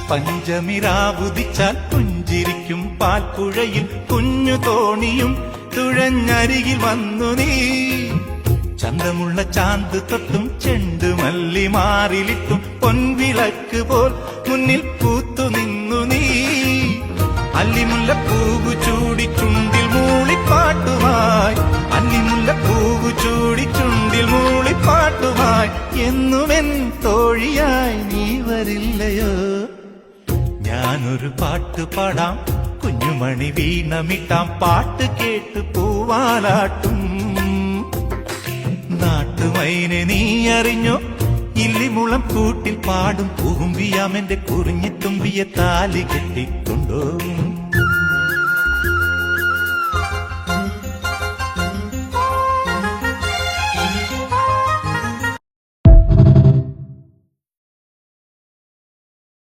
പഞ്ചമിരാവുദിച്ചാൽ പുഞ്ചിരിക്കും പാൽപ്പുഴയിൽ കുഞ്ഞു തോണിയും തുഴഞ്ഞരികിൽ വന്നു നീ. ചന്തമുള്ള ചാന്ത് തൊട്ടും ചെണ്ടുമല്ലി മാറിലിട്ടും പൊൻവിളക്ക് പോൽ മുന്നിൽ പൂത്തു നിന്നു നീ. അല്ലിമുല്ല പൂവു ചൂടി ചുണ്ടിൽ മൂളിപ്പാട്ടുമായി, അല്ലിമുല്ല പൂവു ചൂടി ചുണ്ടിൽ മൂളിപ്പാട്ടുമായി എന്നുമെൻ തോഴിയായി നീ വരില്ലയോ? ഞാനൊരു പാട്ട് പാടാം, കുഞ്ഞുമണി വീണമിട്ടാം, പാട്ട് കേട്ട് പൂവാലാട്ടും. നാട്ടുമൈനെ നീ അറിഞ്ഞോ? ഇല്ലിമുളം കൂട്ടിൽ പാടും പൂമ്പിയാമെന്റെ കുറിഞ്ഞിത്തുമ്പിയെ താലി കെട്ടിക്കൊണ്ടോ?